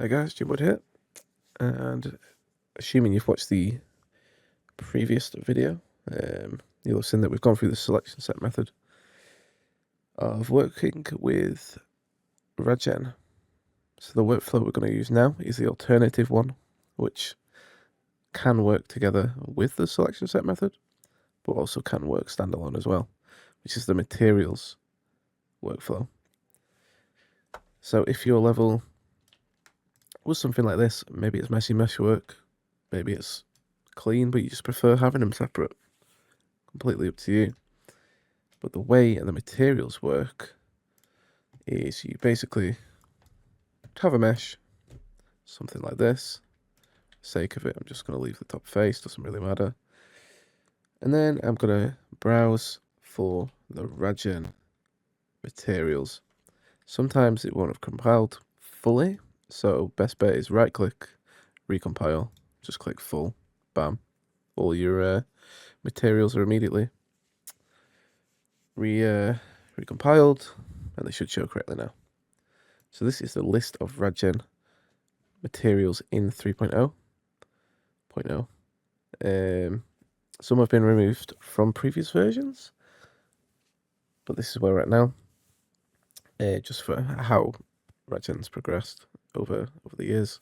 Hey guys, Jimwood here, and assuming you've watched the previous video, you'll have seen that we've gone through the selection set method of working with RadGen. So the workflow we're going to use now is the alternative one, which can work together with the selection set method, but also can work standalone as well, which is the materials workflow. So if your level was something like this, maybe it's messy mesh work, maybe it's clean, but you just prefer having them separate. Completely up to you. But the way the materials work is you basically have a mesh, something like this. For the sake of it, I'm just going to leave the top face, doesn't really matter. And then I'm going to browse for the RadGen materials. Sometimes it won't have compiled fully, so best bet is right click, recompile, just click full, bam. All your materials are immediately recompiled, and they should show correctly now. So this is the list of RadGen materials in 3.0. Some have been removed from previous versions, but this is where we're at now. Just for how RadGen's progressed over the years.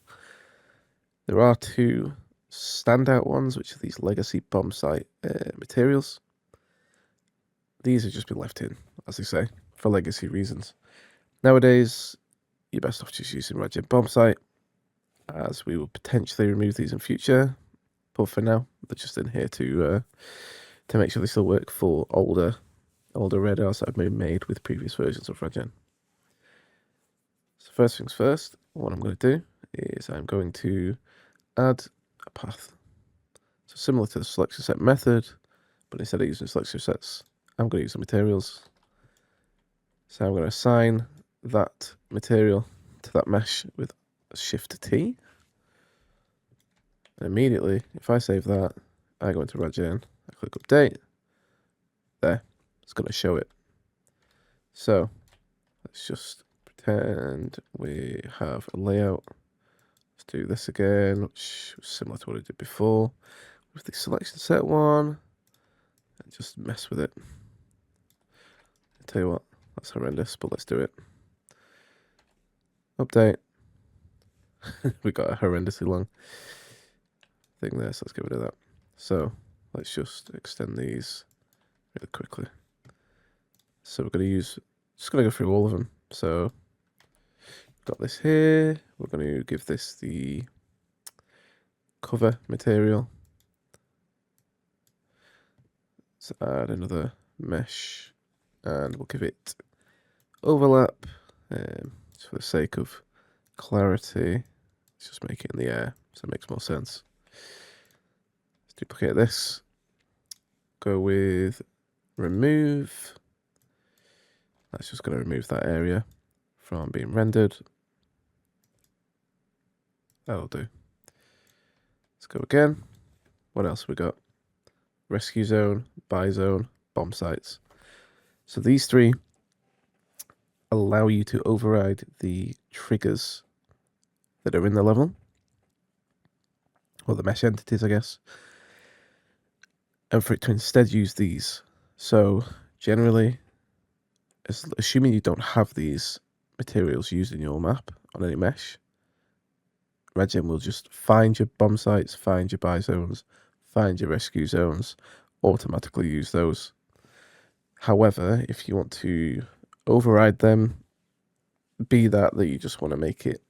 There are two standout ones, which are these legacy bomb site materials. These have just been left in, as they say, for legacy reasons. Nowadays, you're best off just using RadGen bomb site, as we will potentially remove these in future. But for now, they're just in here to make sure they still work for older radars that have been made with previous versions of RadGen. So first things first, what I'm going to do is I'm going to add a path. So similar to the selection set method, but instead of using selection sets, I'm going to use the materials. So I'm going to assign that material to that mesh with a Shift T. And immediately, if I save that, I go into RadGen, I click update, there, it's going to show it. So let's just pretend we have a layout. Let's do this again, which was similar to what I did before, with the selection set one, and just mess with it. I tell you what, that's horrendous, but let's do it. Update. We got a horrendously long thing there, so let's get rid of that. So let's just extend these really quickly. So we're going to just going to go through all of them. So got this here. We're going to give this the cover material. Let's add another mesh, and we'll give it overlap. Just for the sake of clarity, let's just make it in the air, so it makes more sense. Let's duplicate this. Go with remove. That's just going to remove that area from being rendered. That'll do. Let's go again. What else we got? Rescue zone, buy zone, bomb sites. So these three allow you to override the triggers that are in the level, or the mesh entities, I guess, and for it to instead use these. So generally, assuming you don't have these materials used in your map on any mesh, RadGen will just find your bomb sites, find your buy zones, find your rescue zones, automatically use those. However, if you want to override them, be that you just want to make it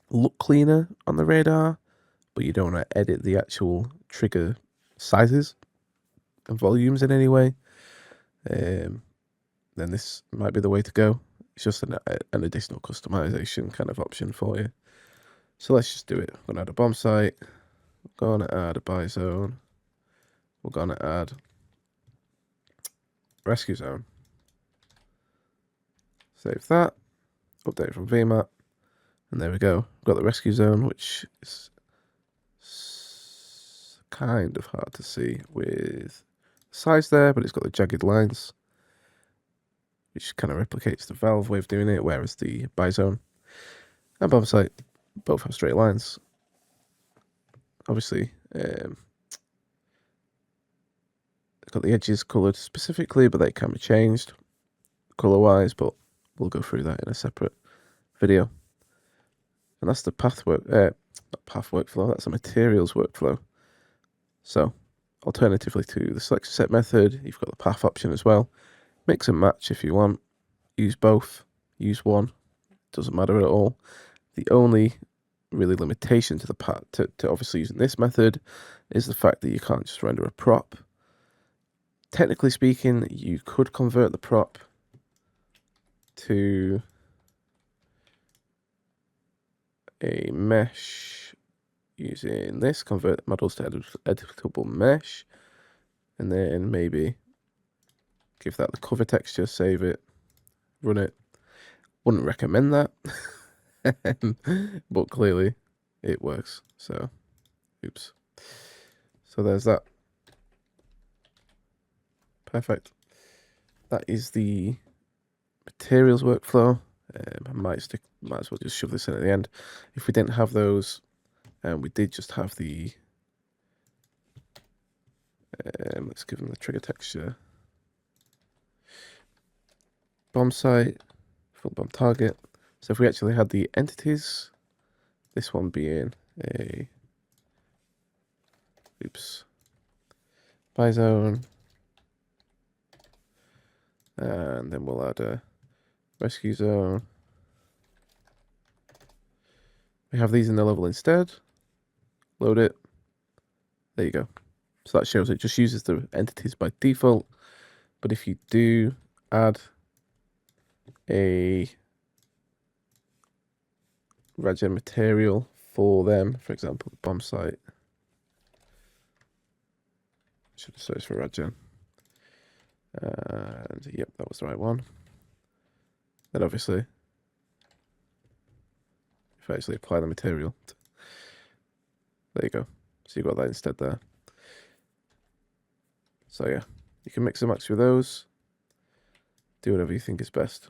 look cleaner on the radar, but you don't want to edit the actual trigger sizes and volumes in any way, then this might be the way to go. It's just an additional customization kind of option for you. So let's just do it. We're going to add a bomb site. We're going to add a buy zone. We're going to add rescue zone. Save that. Update from VMAT. And there we go. We've got the rescue zone, which is kind of hard to see with size there, but it's got the jagged lines, which kind of replicates the valve way of doing it, whereas the buy zone and bomb site both have straight lines. Obviously, got the edges coloured specifically, but they can be changed colour-wise, but we'll go through that in a separate video. And that's the not path workflow, that's a materials workflow. So, alternatively to the selection set method, you've got the path option as well. Mix and match if you want. Use both. Use one. Doesn't matter at all. The only really limitation to the path to obviously using this method is the fact that you can't just render a prop. Technically speaking, you could convert the prop to a mesh using this, convert models to editable mesh, and then maybe give that the cover texture, save it, run it. Wouldn't recommend that, but clearly it works. So, oops. So there's that. Perfect. That is the materials workflow. I might as well just shove this in at the end. If we didn't have those, and we did just have the, let's give them the trigger texture. Bomb site, full bomb target. So if we actually had the entities, this one being a, buy zone, and then we'll add a rescue zone. We have these in the level instead. Load it. There you go. So that shows it just uses the entities by default. But if you do add a RadGen material for them, for example, the bomb site, should have searched for RadGen. And yep, that was the right one. Then obviously, if I actually apply the material, there you go. So you got that instead there. So yeah, you can mix and match with those. Do whatever you think is best.